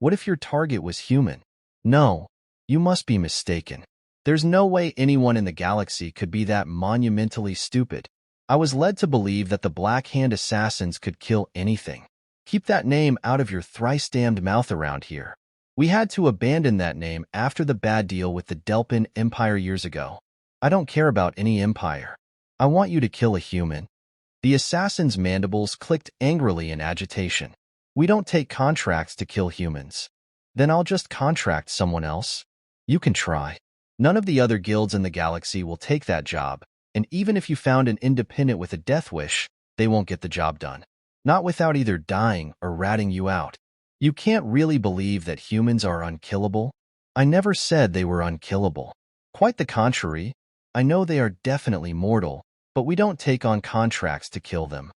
What if your target was human? No, you must be mistaken. There's no way anyone in the galaxy could be that monumentally stupid. I was led to believe that the Black Hand assassins could kill anything. Keep that name out of your thrice-damned mouth around here. We had to abandon that name after the bad deal with the Delpan Empire years ago. I don't care about any empire. I want you to kill a human. The assassin's mandibles clicked angrily in agitation. We don't take contracts to kill humans. Then I'll just contract someone else. You can try. None of the other guilds in the galaxy will take that job, and even if you found an independent with a death wish, they won't get the job done. Not without either dying or ratting you out. You can't really believe that humans are unkillable? I never said they were unkillable. Quite the contrary. I know they are definitely mortal, but we don't take on contracts to kill them.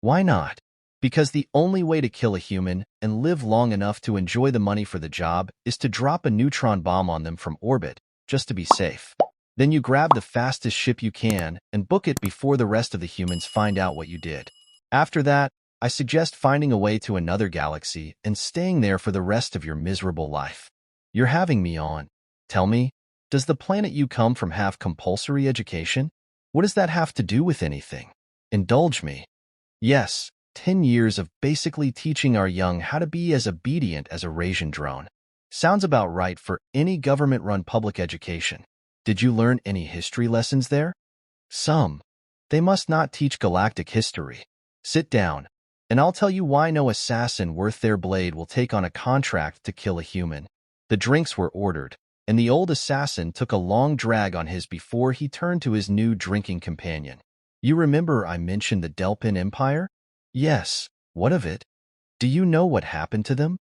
Why not? Because the only way to kill a human and live long enough to enjoy the money for the job is to drop a neutron bomb on them from orbit, just to be safe. Then you grab the fastest ship you can and book it before the rest of the humans find out what you did. After that, I suggest finding a way to another galaxy and staying there for the rest of your miserable life. You're having me on. Tell me, does the planet you come from have compulsory education? What does that have to do with anything? Indulge me. Yes, 10 years of basically teaching our young how to be as obedient as a ration drone. Sounds about right for any government-run public education. Did you learn any history lessons there? Some. They must not teach galactic history. Sit down, and I'll tell you why no assassin worth their blade will take on a contract to kill a human. The drinks were ordered, and the old assassin took a long drag on his before he turned to his new drinking companion. You remember I mentioned the Delpan Empire? Yes, what of it? Do you know what happened to them?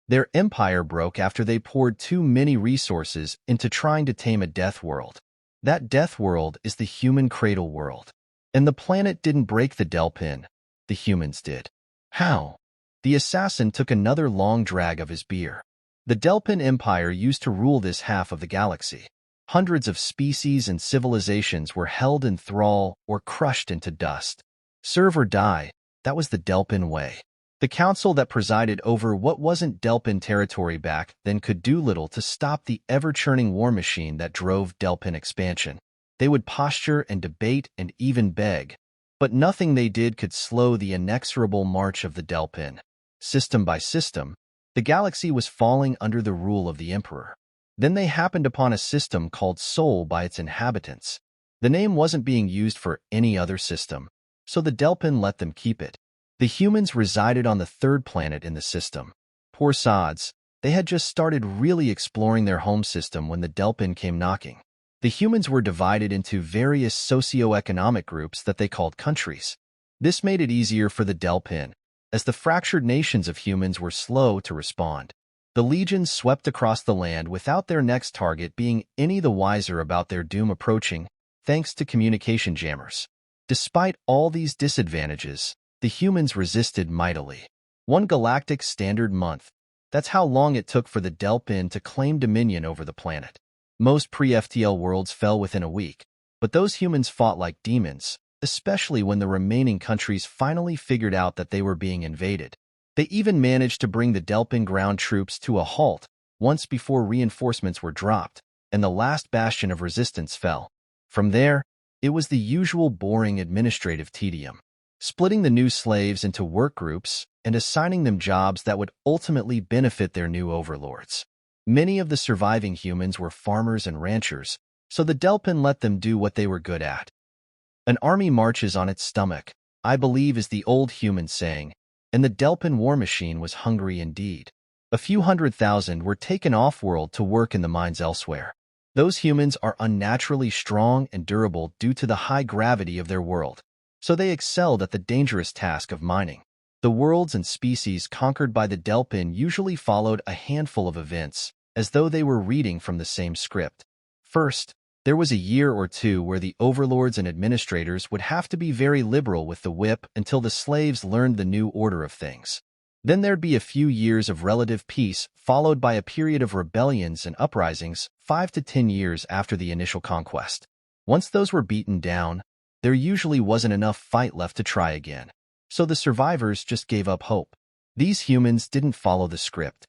Their empire broke after they poured too many resources into trying to tame a death world. That death world is the human cradle world. And the planet didn't break the Delpan, the humans did. How? The assassin took another long drag of his beer. The Delpan Empire used to rule this half of the galaxy. Hundreds of species and civilizations were held in thrall or crushed into dust. Serve or die, that was the Delpan way. The council that presided over what wasn't Delpan territory back then could do little to stop the ever-churning war machine that drove Delpan expansion. They would posture and debate and even beg, but nothing they did could slow the inexorable march of the Delpan. System by system, the galaxy was falling under the rule of the Emperor. Then they happened upon a system called Sol by its inhabitants. The name wasn't being used for any other system, so the Delpan let them keep it. The humans resided on the third planet in the system. Poor sods, they had just started really exploring their home system when the Delpan came knocking. The humans were divided into various socio-economic groups that they called countries. This made it easier for the Delpan, as the fractured nations of humans were slow to respond. The legions swept across the land without their next target being any the wiser about their doom approaching, thanks to communication jammers. Despite all these disadvantages, the humans resisted mightily. One galactic standard month. That's how long it took for the Delpan to claim dominion over the planet. Most pre-FTL worlds fell within a week, but those humans fought like demons, especially when the remaining countries finally figured out that they were being invaded. They even managed to bring the Delpan ground troops to a halt once before reinforcements were dropped, and the last bastion of resistance fell. From there, it was the usual boring administrative tedium. Splitting the new slaves into work groups and assigning them jobs that would ultimately benefit their new overlords. Many of the surviving humans were farmers and ranchers, so the Delpan let them do what they were good at. An army marches on its stomach, I believe is the old human saying, and the Delpan war machine was hungry indeed. A few 100,000 were taken off-world to work in the mines elsewhere. Those humans are unnaturally strong and durable due to the high gravity of their world, so they excelled at the dangerous task of mining. The worlds and species conquered by the Delpan usually followed a handful of events, as though they were reading from the same script. First, there was a year or two where the overlords and administrators would have to be very liberal with the whip until the slaves learned the new order of things. Then there'd be a few years of relative peace, followed by a period of rebellions and uprisings 5 to 10 years after the initial conquest. Once those were beaten down, there usually wasn't enough fight left to try again, so the survivors just gave up hope. These humans didn't follow the script.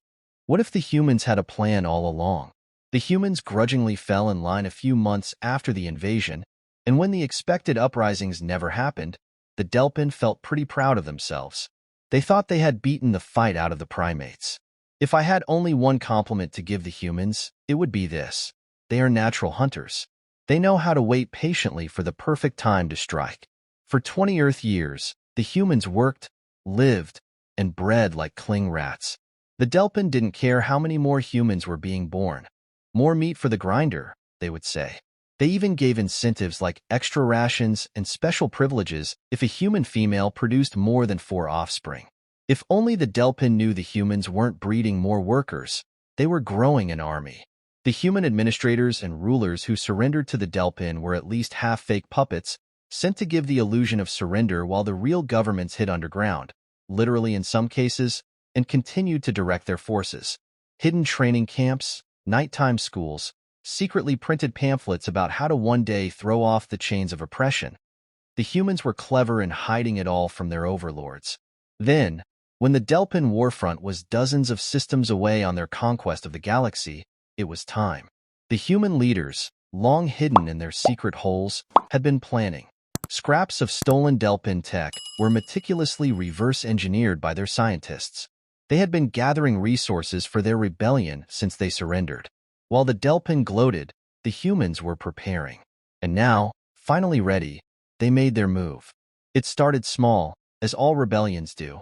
What if the humans had a plan all along? The humans grudgingly fell in line a few months after the invasion, and when the expected uprisings never happened, the Delpan felt pretty proud of themselves. They thought they had beaten the fight out of the primates. If I had only one compliment to give the humans, it would be this. They are natural hunters. They know how to wait patiently for the perfect time to strike. For 20 Earth years, the humans worked, lived, and bred like cling rats. The Delpan didn't care how many more humans were being born. More meat for the grinder, they would say. They even gave incentives like extra rations and special privileges if a human female produced more than 4 offspring. If only the Delpan knew the humans weren't breeding more workers, they were growing an army. The human administrators and rulers who surrendered to the Delpan were at least half-fake puppets, sent to give the illusion of surrender while the real governments hid underground, literally in some cases, and continued to direct their forces. Hidden training camps, nighttime schools, secretly printed pamphlets about how to one day throw off the chains of oppression. The humans were clever in hiding it all from their overlords. Then, when the Delpan warfront was dozens of systems away on their conquest of the galaxy, it was time. The human leaders, long hidden in their secret holes, had been planning. Scraps of stolen Delpan tech were meticulously reverse-engineered by their scientists. They had been gathering resources for their rebellion since they surrendered. While the Delpan gloated, the humans were preparing. And now, finally ready, they made their move. It started small, as all rebellions do.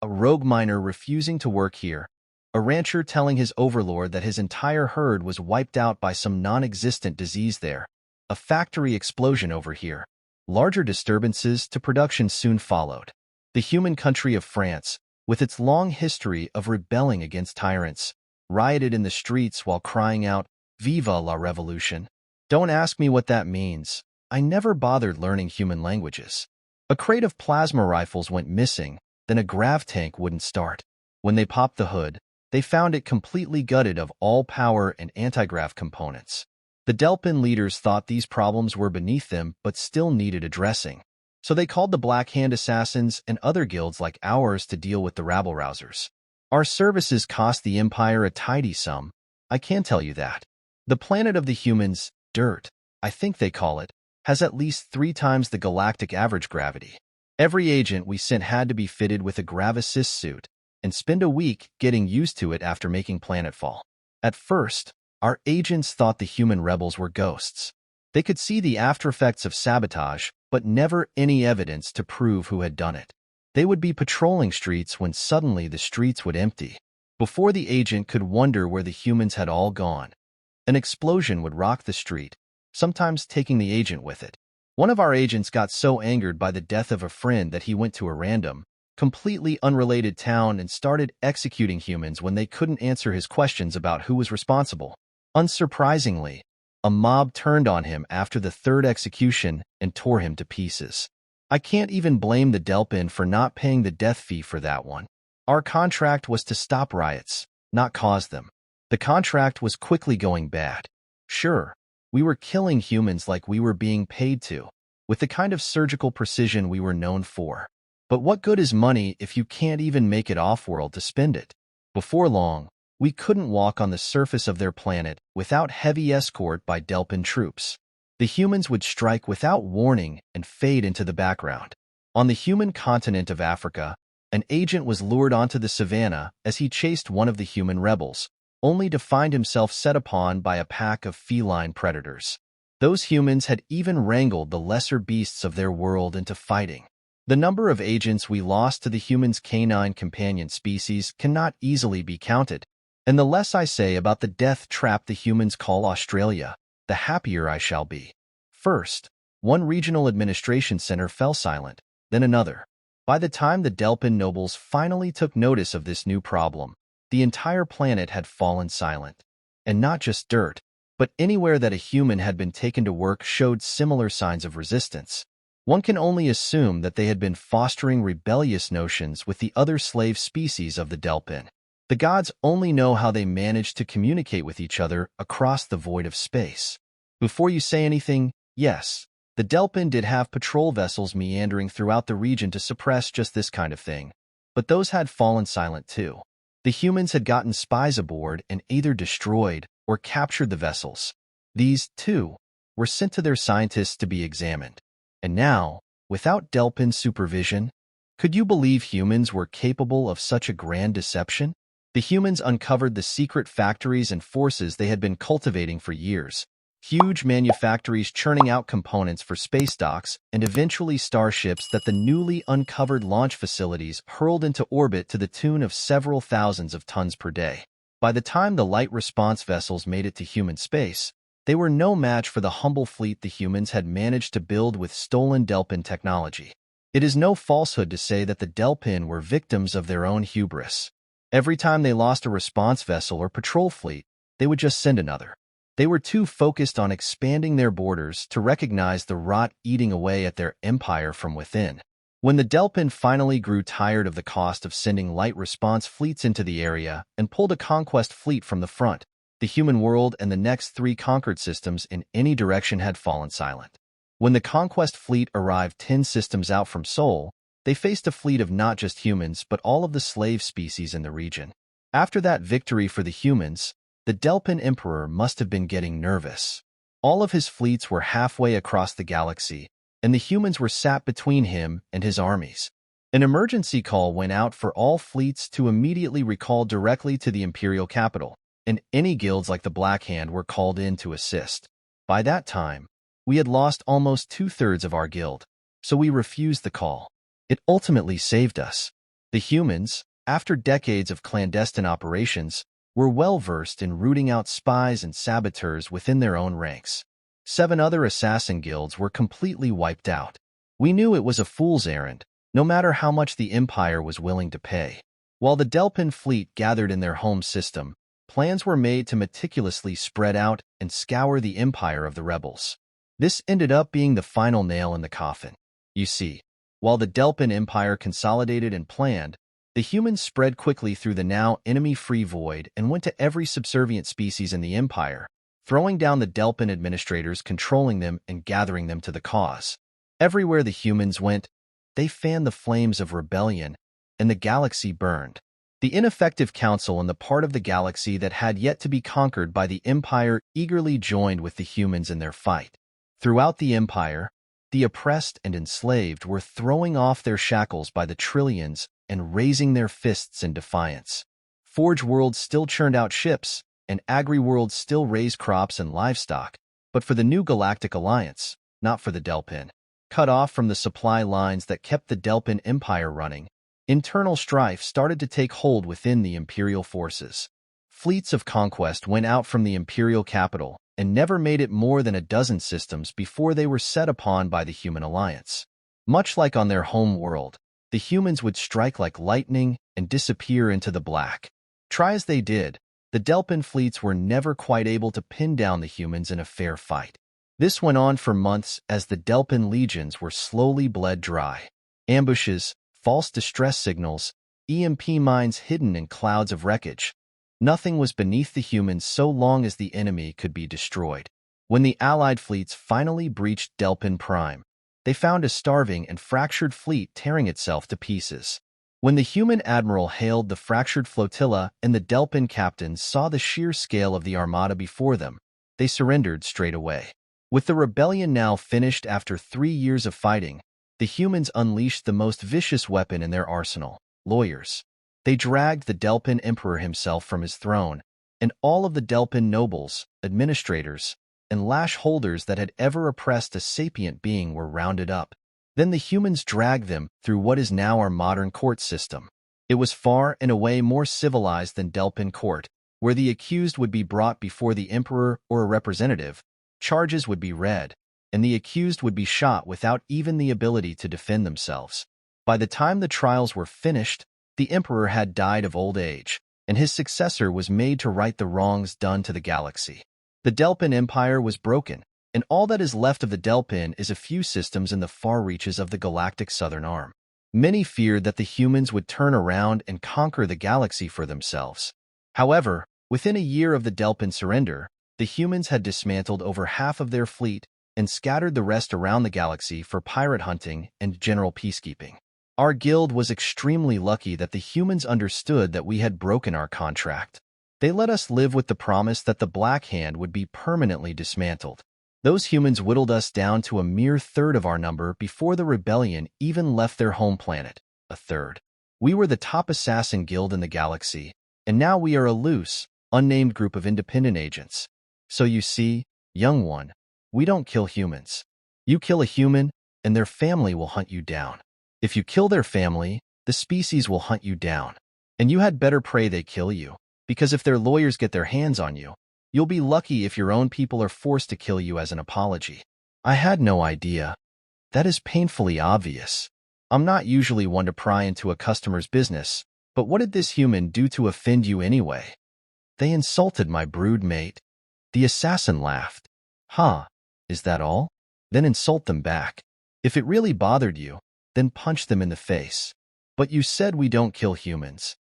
A rogue miner refusing to work here, a rancher telling his overlord that his entire herd was wiped out by some non-existent disease there, a factory explosion over here. Larger disturbances to production soon followed. The human country of France, with its long history of rebelling against tyrants, rioted in the streets while crying out, "Viva la Revolution." Don't ask me what that means. I never bothered learning human languages. A crate of plasma rifles went missing, then a grav tank wouldn't start. When they popped the hood, they found it completely gutted of all power and anti-grav components. The Delpan leaders thought these problems were beneath them but still needed addressing. So they called the Black Hand Assassins and other guilds like ours to deal with the rabble-rousers. Our services cost the Empire a tidy sum, I can tell you that. The planet of the humans, Dirt, I think they call it, has at least 3 times the galactic average gravity. Every agent we sent had to be fitted with a grav-assist suit and spend a week getting used to it after making planetfall. At first, our agents thought the human rebels were ghosts. They could see the aftereffects of sabotage, but never any evidence to prove who had done it. They would be patrolling streets when suddenly the streets would empty. Before the agent could wonder where the humans had all gone, an explosion would rock the street, sometimes taking the agent with it. One of our agents got so angered by the death of a friend that he went to a random, completely unrelated town and started executing humans when they couldn't answer his questions about who was responsible. Unsurprisingly, a mob turned on him after the 3rd execution and tore him to pieces. I can't even blame the Delpan for not paying the death fee for that one. Our contract was to stop riots, not cause them. The contract was quickly going bad. Sure, we were killing humans like we were being paid to, with the kind of surgical precision we were known for. But what good is money if you can't even make it off-world to spend it? Before long, we couldn't walk on the surface of their planet without heavy escort by Delpan troops. The humans would strike without warning and fade into the background. On the human continent of Africa, an agent was lured onto the savannah as he chased one of the human rebels, only to find himself set upon by a pack of feline predators. Those humans had even wrangled the lesser beasts of their world into fighting. The number of agents we lost to the humans' canine companion species cannot easily be counted, and the less I say about the death trap the humans call Australia, the happier I shall be. First, one regional administration center fell silent, then another. By the time the Delpan nobles finally took notice of this new problem, the entire planet had fallen silent. And not just Dirt, but anywhere that a human had been taken to work showed similar signs of resistance. One can only assume that they had been fostering rebellious notions with the other slave species of the Delpan. The gods only know how they managed to communicate with each other across the void of space. Before you say anything, yes, the Delpan did have patrol vessels meandering throughout the region to suppress just this kind of thing, but those had fallen silent too. The humans had gotten spies aboard and either destroyed or captured the vessels. These, too, were sent to their scientists to be examined. And now, without Delpan's supervision, could you believe humans were capable of such a grand deception? The humans uncovered the secret factories and forces they had been cultivating for years. Huge manufactories churning out components for space docks and eventually starships that the newly uncovered launch facilities hurled into orbit to the tune of several thousands of tons per day. By the time the light response vessels made it to human space, they were no match for the humble fleet the humans had managed to build with stolen Delpan technology. It is no falsehood to say that the Delpan were victims of their own hubris. Every time they lost a response vessel or patrol fleet, they would just send another. They were too focused on expanding their borders to recognize the rot eating away at their empire from within. When the Delpan finally grew tired of the cost of sending light response fleets into the area and pulled a conquest fleet from the front, the human world and the next 3 conquered systems in any direction had fallen silent. When the conquest fleet arrived 10 systems out from Sol, they faced a fleet of not just humans but all of the slave species in the region. After that victory for the humans, the Delpan Emperor must have been getting nervous. All of his fleets were halfway across the galaxy, and the humans were sat between him and his armies. An emergency call went out for all fleets to immediately recall directly to the imperial capital, and any guilds like the Black Hand were called in to assist. By that time, we had lost almost 2/3 of our guild, so we refused the call. It ultimately saved us. The humans, after decades of clandestine operations, were well-versed in rooting out spies and saboteurs within their own ranks. 7 other assassin guilds were completely wiped out. We knew it was a fool's errand, no matter how much the Empire was willing to pay. While the Delpan fleet gathered in their home system, plans were made to meticulously spread out and scour the Empire of the rebels. This ended up being the final nail in the coffin. You see, while the Delpan Empire consolidated and planned, the humans spread quickly through the now enemy-free void and went to every subservient species in the Empire, throwing down the Delpan administrators controlling them and gathering them to the cause. Everywhere the humans went, they fanned the flames of rebellion, and the galaxy burned. The ineffective council and the part of the galaxy that had yet to be conquered by the Empire eagerly joined with the humans in their fight. Throughout the Empire, the oppressed and enslaved were throwing off their shackles by the trillions and raising their fists in defiance. Forge worlds still churned out ships, and agri-worlds still raised crops and livestock, but for the new Galactic Alliance, not for the Delpan. Cut off from the supply lines that kept the Delpan Empire running, internal strife started to take hold within the Imperial forces. Fleets of conquest went out from the Imperial capital and never made it more than a dozen systems before they were set upon by the Human Alliance. Much like on their home world, the humans would strike like lightning and disappear into the black. Try as they did, the Delpan fleets were never quite able to pin down the humans in a fair fight. This went on for months as the Delpan legions were slowly bled dry. Ambushes, false distress signals, EMP mines hidden in clouds of wreckage. Nothing was beneath the humans so long as the enemy could be destroyed. When the Allied fleets finally breached Delpan Prime, they found a starving and fractured fleet tearing itself to pieces. When the human admiral hailed the fractured flotilla and the Delpan captains saw the sheer scale of the armada before them, they surrendered straight away. With the rebellion now finished after 3 years of fighting, the humans unleashed the most vicious weapon in their arsenal, lawyers. They dragged the Delpan Emperor himself from his throne, and all of the Delpan nobles, administrators, and lash holders that had ever oppressed a sapient being were rounded up. Then the humans dragged them through what is now our modern court system. It was far and away more civilized than Delpan Court, where the accused would be brought before the emperor or a representative, charges would be read, and the accused would be shot without even the ability to defend themselves. By the time the trials were finished, the emperor had died of old age, and his successor was made to right the wrongs done to the galaxy. The Delpan Empire was broken, and all that is left of the Delpan is a few systems in the far reaches of the galactic southern arm. Many feared that the humans would turn around and conquer the galaxy for themselves. However, within a year of the Delpan surrender, the humans had dismantled over half of their fleet and scattered the rest around the galaxy for pirate hunting and general peacekeeping. Our guild was extremely lucky that the humans understood that we had broken our contract. They let us live with the promise that the Black Hand would be permanently dismantled. Those humans whittled us down to a mere third of our number before the rebellion even left their home planet. A third. We were the top assassin guild in the galaxy, and now we are a loose, unnamed group of independent agents. So you see, young one, we don't kill humans. You kill a human, and their family will hunt you down. If you kill their family, the species will hunt you down. And you had better pray they kill you, because if their lawyers get their hands on you, you'll be lucky if your own people are forced to kill you as an apology. I had no idea. That is painfully obvious. I'm not usually one to pry into a customer's business, but what did this human do to offend you anyway? They insulted my broodmate. The assassin laughed. Huh, is that all? Then insult them back. If it really bothered you, then punch them in the face. But you said we don't kill humans.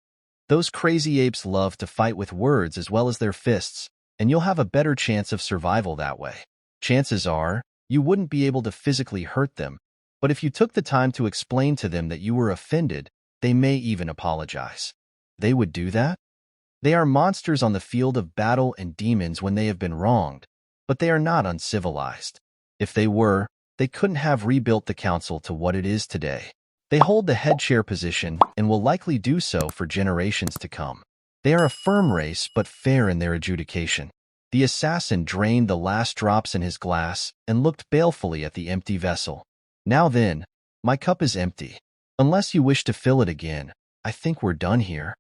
Those crazy apes love to fight with words as well as their fists, and you'll have a better chance of survival that way. Chances are, you wouldn't be able to physically hurt them, but if you took the time to explain to them that you were offended, they may even apologize. They would do that? They are monsters on the field of battle and demons when they have been wronged, but they are not uncivilized. If they were, they couldn't have rebuilt the council to what it is today. They hold the head chair position and will likely do so for generations to come. They are a firm race but fair in their adjudication. The assassin drained the last drops in his glass and looked balefully at the empty vessel. Now then, my cup is empty. Unless you wish to fill it again, I think we're done here.